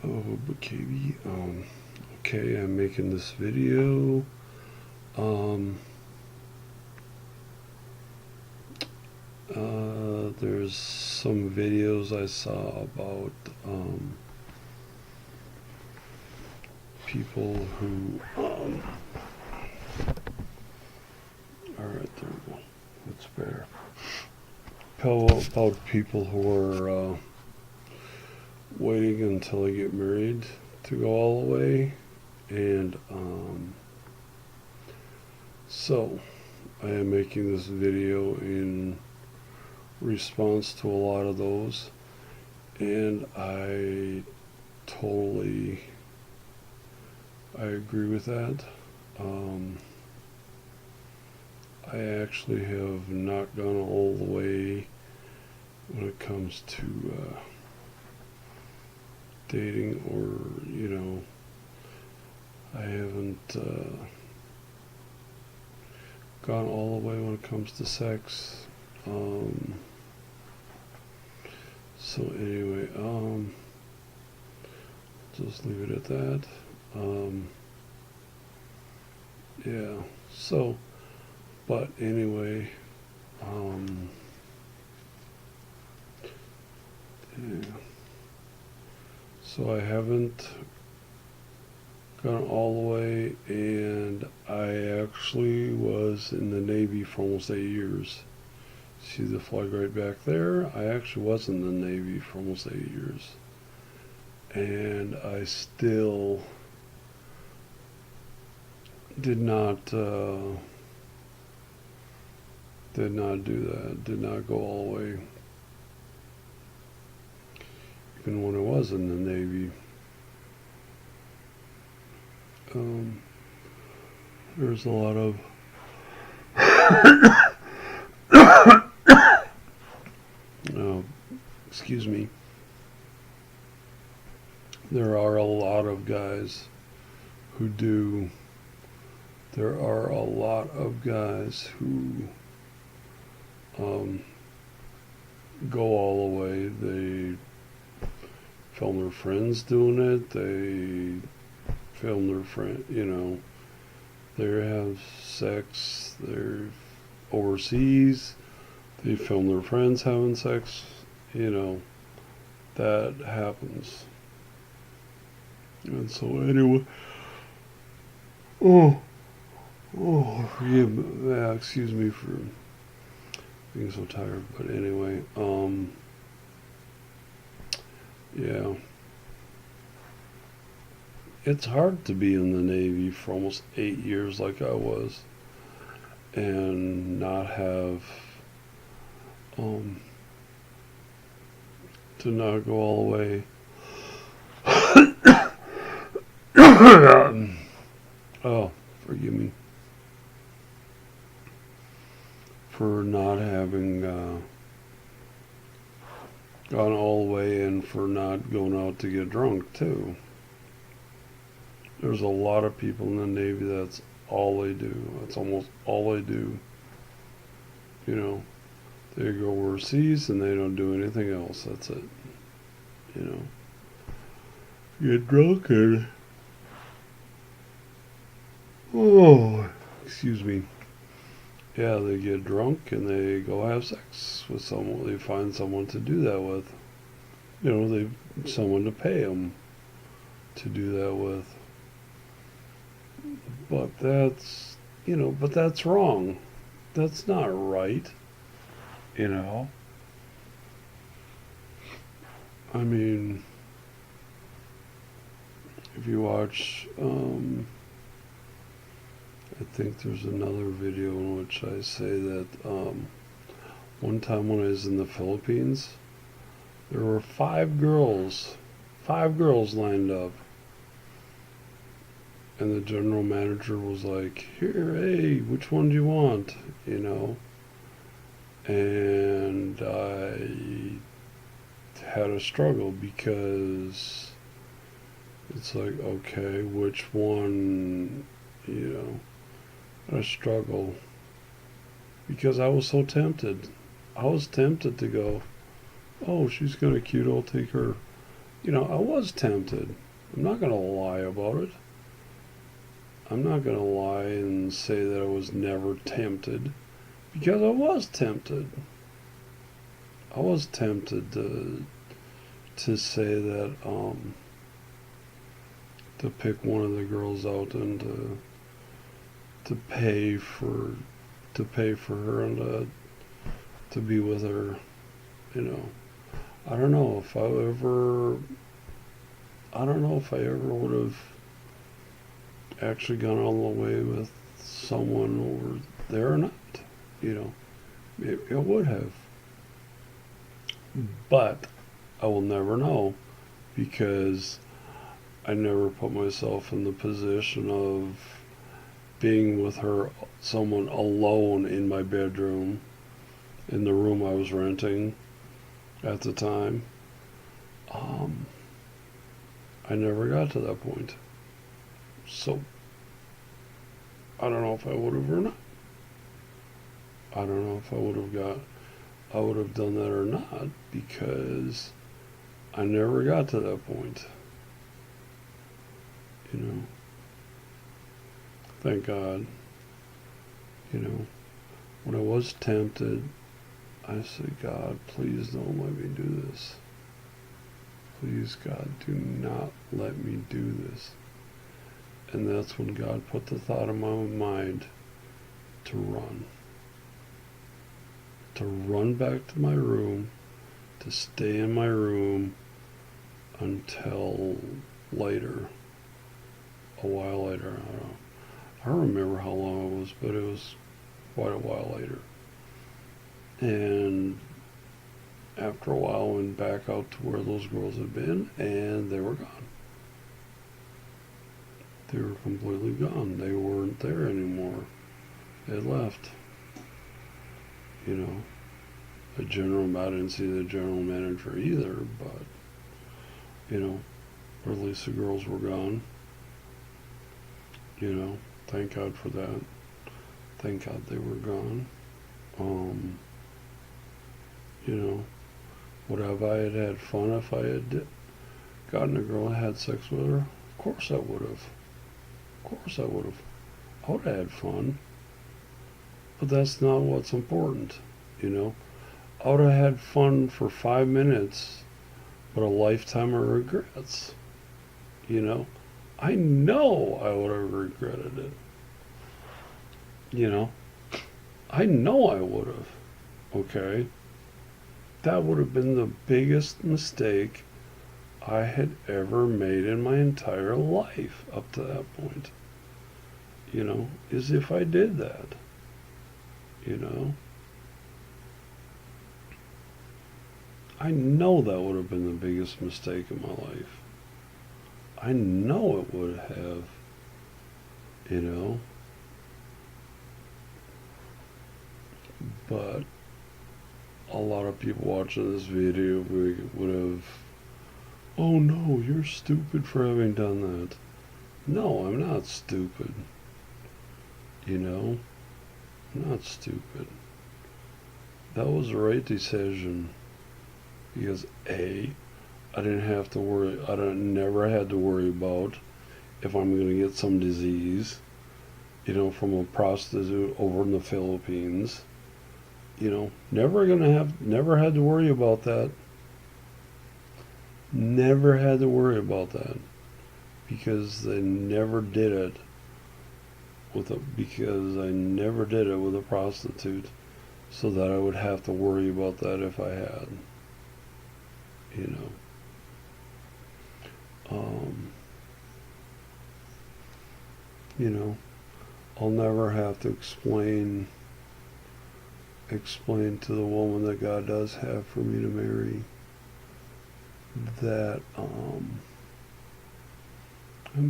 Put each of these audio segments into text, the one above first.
Oh, but KB, okay, I'm making this video. Um, there's some videos I saw about people who, alright, there we go. That's better. About people who are waiting until they get married to go all the way. And so I am making this video in response to a lot of those, and I agree with that. I actually have not gone all the way when it comes to dating, or I haven't gone all the way when it comes to sex. So anyway, just leave it at that. Yeah, so, but anyway, yeah. So I haven't gone all the way, and I actually was in the Navy for almost 8 years. See the flag right back there? I actually was in the Navy for almost 8 years. And I still did not do that, did not go all the way. Even when I was in the Navy. There's a lot of excuse me. There are a lot of guys who do. There are a lot of guys who go all the way. They film their friends doing it. They film their friend, they have sex. They're overseas. They film their friends having sex. That happens. And so anyway, excuse me for being so tired, but anyway, yeah, it's hard to be in the Navy for almost 8 years like I was, and not have, to not go all the way. Oh, forgive me for not having gone all the way, and for not going out to get drunk too. There's a lot of people in the Navy that's all they do. That's almost all they do. They go overseas and they don't do anything else. That's it. Get drunk and excuse me. Yeah, they get drunk and they go have sex with someone. They find someone to do that with. Someone to pay them to do that with. But that's wrong. That's not right. I mean, if you watch, I think there's another video in which I say that one time when I was in the Philippines, there were five girls lined up. And the general manager was like, "Here, hey, which one do you want?" And I had a struggle, because it's like, okay, which one, a struggle, because I was so tempted. I was tempted to go, oh, she's kind of cute, I'll take her. I was tempted. I'm not going to lie about it. I'm not going to lie and say that I was never tempted, because I was tempted. I was tempted to say that to pick one of the girls out and to pay for her and to be with her. You know, I don't know if I ever would have actually gone all the way with someone over there or not. It would have, but I will never know, because I never put myself in the position of being with someone alone in my bedroom, in the room I was renting at the time. I never got to that point. So, I don't know if I would have or not. I don't know if I would have done that or not, because I never got to that point. Thank God. When I was tempted, I said, God, please don't let me do this. Please, God, do not let me do this. And that's when God put the thought in my mind to run. To run back to my room, to stay in my room until later. A while later, I don't know. I don't remember how long it was, but it was quite a while later. And after a while, I went back out to where those girls had been, and they were gone. They were completely gone. They weren't there anymore. They had left. I didn't see the general manager either, but, or at least the girls were gone. Thank God for that. Thank God they were gone. Would have I had fun if I had gotten a girl and had sex with her? Of course I would have. Of course I would have. I would have had fun. But that's not what's important, I would have had fun for 5 minutes, but a lifetime of regrets. I know I would have regretted it. I know I would have. Okay? That would have been the biggest mistake I had ever made in my entire life up to that point. Is if I did that. I know that would have been the biggest mistake in my life. I know it would have, but a lot of people watching this video would have, oh no, you're stupid for having done that. No, I'm not stupid. I'm not stupid. That was the right decision, because I didn't have to worry. Never had to worry about if I'm going to get some disease, from a prostitute over in the Philippines. Never had to worry about that. Never had to worry about that, because they never did it because I never did it with a prostitute, so that I would have to worry about that if I had. I'll never have to explain to the woman that God does have for me to marry that I'm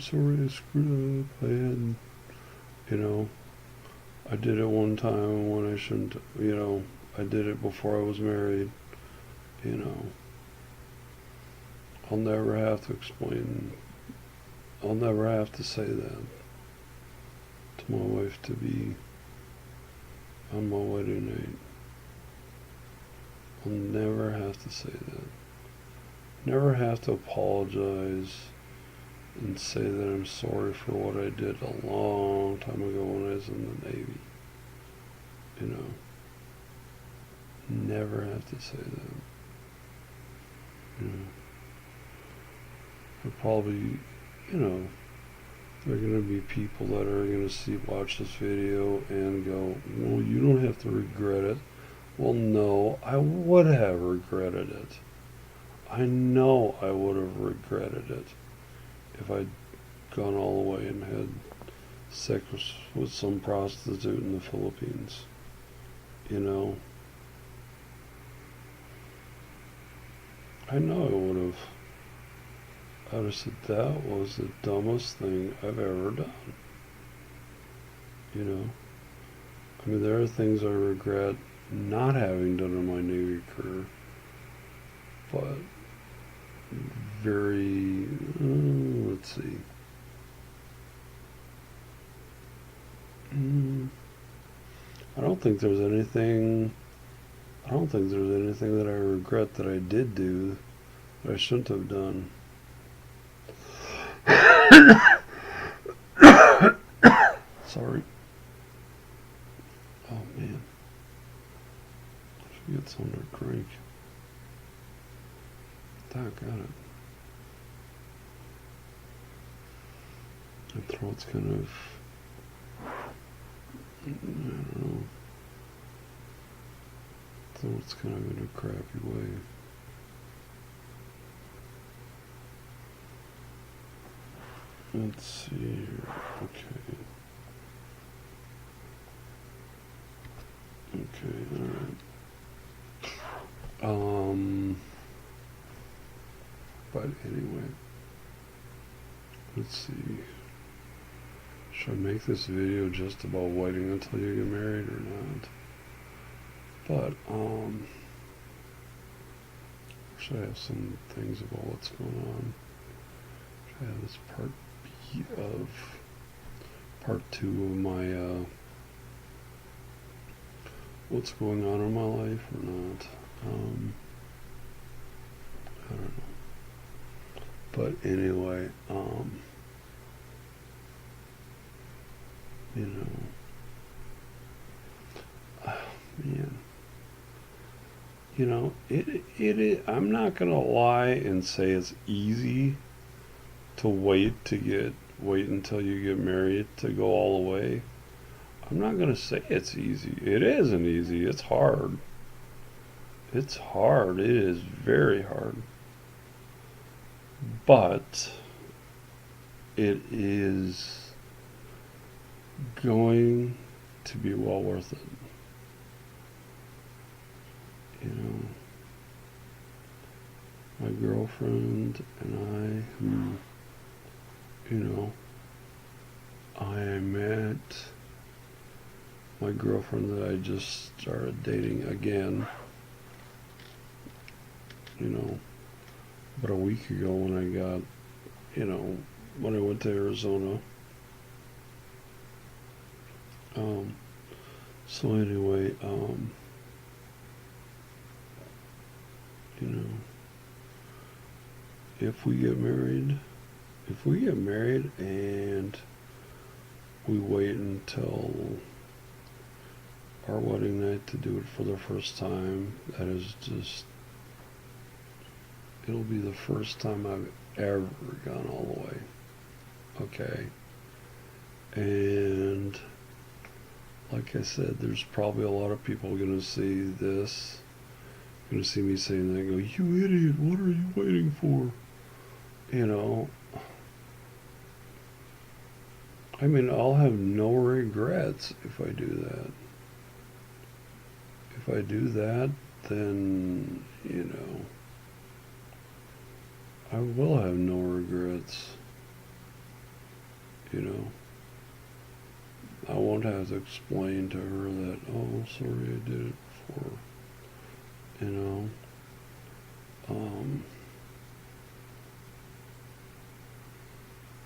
sorry I screwed up. I did it one time when I shouldn't. I did it before I was married. I'll never have to explain. I'll never have to say that to my wife to be on my wedding night. I'll never have to say that. never have to apologize and say that I'm sorry for what I did a long time ago when I was in the Navy. You know, never have to say that. You know, I'll probably, you know, there are going to be people that are going to watch this video and go, well, you don't have to regret it. Well, no, I would have regretted it. I know I would have regretted it if I'd gone all the way and had sex with some prostitute in the Philippines. You know, I know I would have. I would have said that was the dumbest thing I've ever done. You know, I mean, there are things I regret not having done in my Navy career, but very, let's see. I don't think there's anything. I don't think there's anything that I regret that I did do that I shouldn't have done. Sorry. Oh man. I should get some to drink. Got it. My throat's kind of, I don't know. Throat's kind of in a crappy way. Let's see here. Okay. Okay, alright. But anyway. Let's see. Should I make this video just about waiting until you get married or not? But, should I have some things about what's going on? Should I have this part B of part 2 of my, what's going on in my life or not? I don't know. But anyway, you know, man, you know, it, I'm not gonna lie and say it's easy to wait until you get married to go all the way. I'm not gonna say it's easy. It isn't easy. It's hard. It's hard. It is very hard. But it is going to be well worth it. You know, my girlfriend and I, who, you know, I met my girlfriend that I just started dating again, you know, about a week ago when I got, you know, when I went to Arizona. So anyway, you know, if we get married and we wait until our wedding night to do it for the first time, that is just, it'll be the first time I've ever gone all the way. Okay. And like I said, there's probably a lot of people going to see this, going to see me saying that and go, you idiot, what are you waiting for? You know, I mean, I'll have no regrets if I do that. If I do that, then, you know, I will have no regrets. You know, I won't have to explain to her that, oh, sorry I did it before. You know,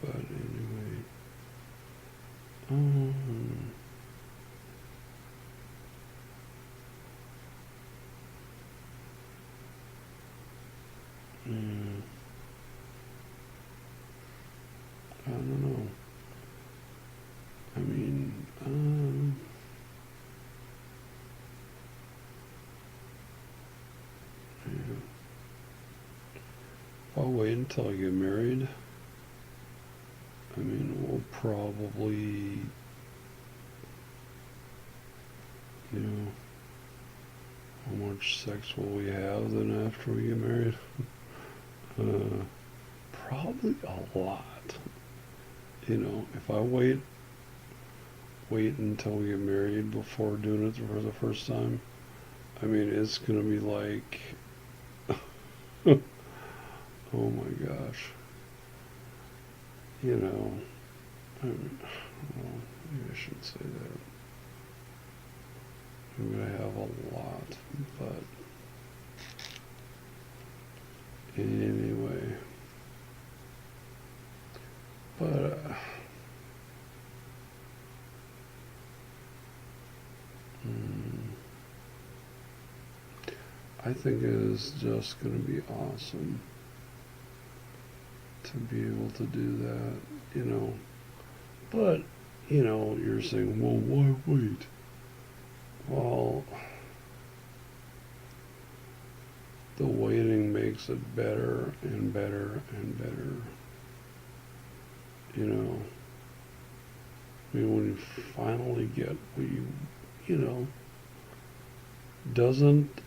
but anyway, yeah. if I wait until I get married, I mean, we'll probably, you know, how much sex will we have then after we get married? Uh, Probably a lot. You know, if I wait until we get married before doing it for the first time, I mean, it's gonna be like, oh my gosh, you know, I mean, well, maybe I shouldn't say that. I'm gonna have a lot, but anyway, but I think it is just gonna be awesome to be able to do that, you know. But, you know, you're saying, well, why wait? Well, the waiting makes it better and better and better, you know. I mean, when you finally get what you know, doesn't,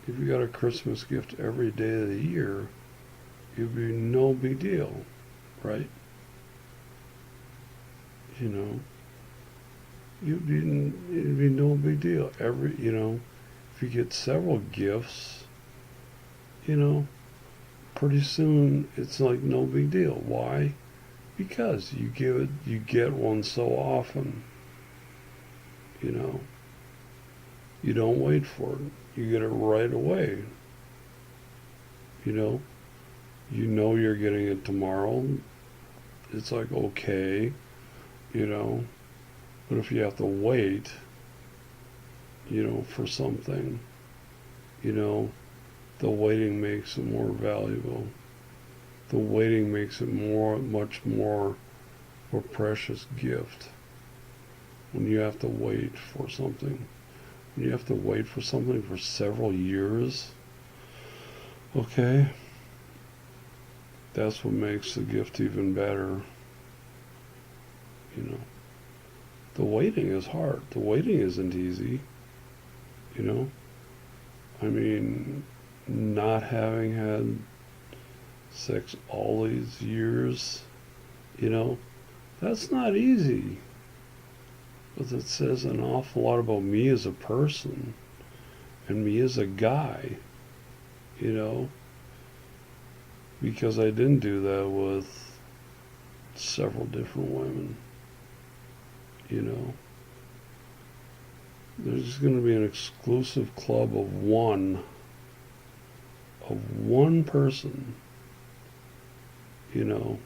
if you got a Christmas gift every day of the year, it'd be no big deal, right? You know, it'd be no big deal. You know, if you get several gifts, you know, pretty soon it's like no big deal. Why? Because you get one so often, you know. You don't wait for it. You get it right away. You know you're getting it tomorrow. It's like okay, you know. But if you have to wait, you know, for something, you know, the waiting makes it more valuable. The waiting makes it much more of a precious gift. When you have to wait for something, when you have to wait for something for several years, okay, that's what makes the gift even better. You know, the waiting is hard. The waiting isn't easy. You know, I mean, not having had sex all these years, you know, that's not easy. But it says an awful lot about me as a person and me as a guy, you know, because I didn't do that with several different women, you know. There's going to be an exclusive club of one person, you know,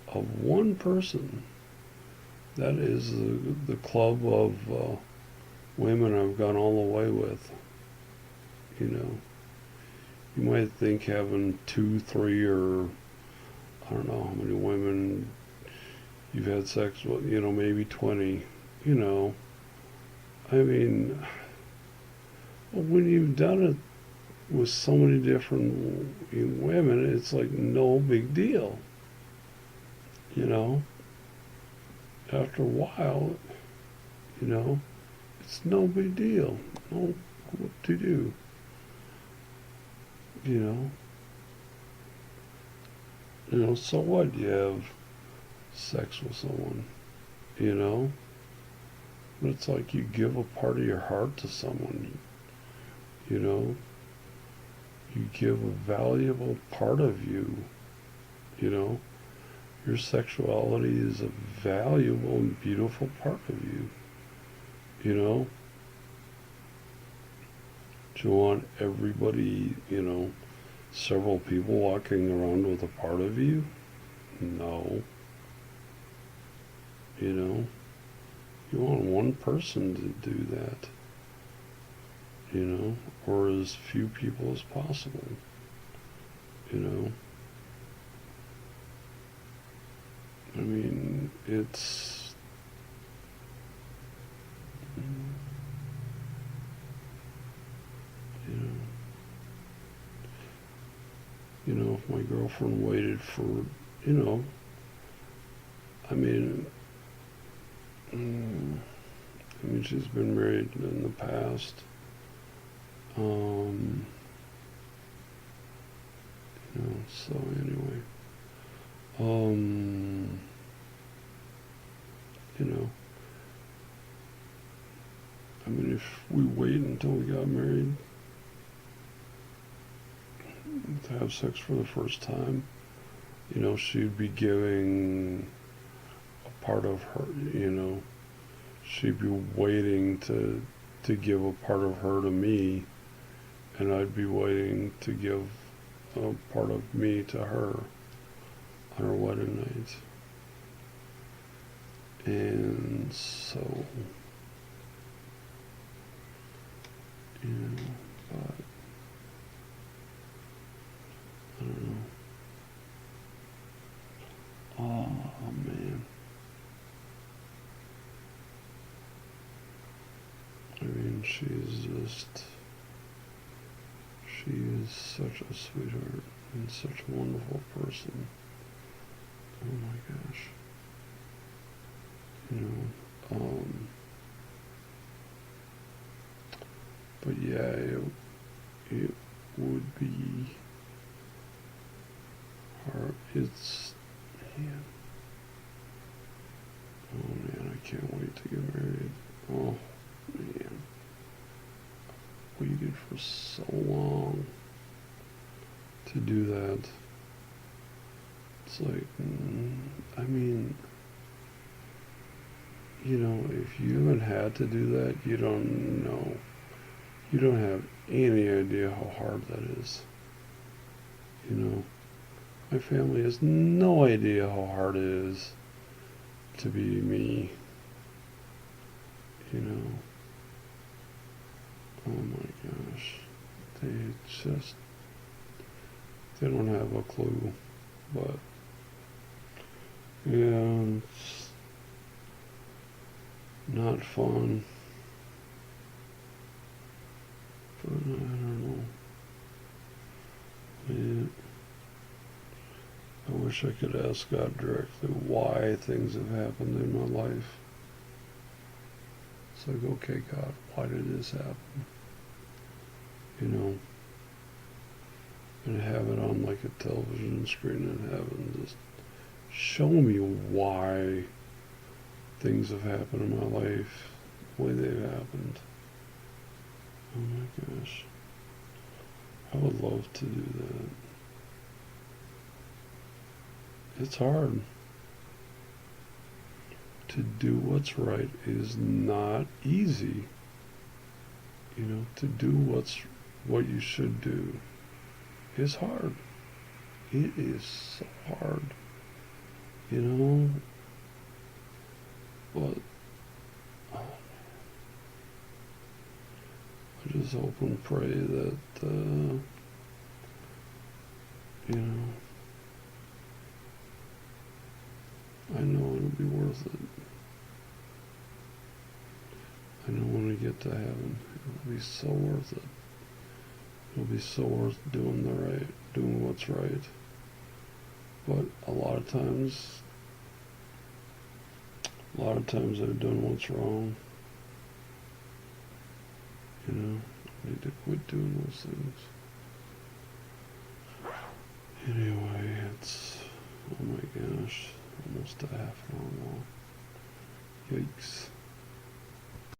of one person. That is the club of women I've gone all the way with, you know. You might think having 2, 3, or I don't know how many women you've had sex with, you know, maybe 20, you know. I mean, when you've done it with so many different women, it's like no big deal, you know. After a while, you know, it's no big deal. No, what to do, you know. You know, so what? You have sex with someone, you know. But it's like you give a part of your heart to someone, you know. You give a valuable part of you, you know. Your sexuality is a valuable and beautiful part of you, you know. Do you want everybody, you know, several people walking around with a part of you? No. You know, you want one person to do that, you know, or as few people as possible, you know. I mean, it's, you know, You know, if my girlfriend waited for, you know, I mean, she's been married in the past. Um, so anyway, um, you know, I mean, if we wait until we got married to have sex for the first time, she'd be giving a part of her, she'd be waiting to give a part of her to me, and I'd be waiting to give a part of me to her on our wedding night. And so, but I don't know. Oh man. I mean, she is such a sweetheart and such a wonderful person. Oh my gosh. But yeah, it would be hard. Man. Oh man, I can't wait to get married. Oh man. Waited for so long to do that. It's like, I mean, if you haven't had to do that, you don't know. You don't have any idea how hard that is. My family has no idea how hard it is to be me. Oh my gosh. They don't have a clue. But, yeah, it's not fun. But I don't know. I wish I could ask God directly why things have happened in my life. It's like, okay, God, why did this happen? And have it on like a television screen in heaven. Just show me why things have happened in my life the way they've happened. Oh my gosh. I would love to do that. It's hard. To do what's right is not easy. To do what you should do is hard. It is so hard. But I just hope and pray that I know it'll be worth it. I know when we get to heaven, it'll be so worth it. It'll be so worth doing what's right. But a lot of times I've done what's wrong. I need to quit doing those things. Anyway, it's, oh my gosh, almost a half an hour long. Yikes.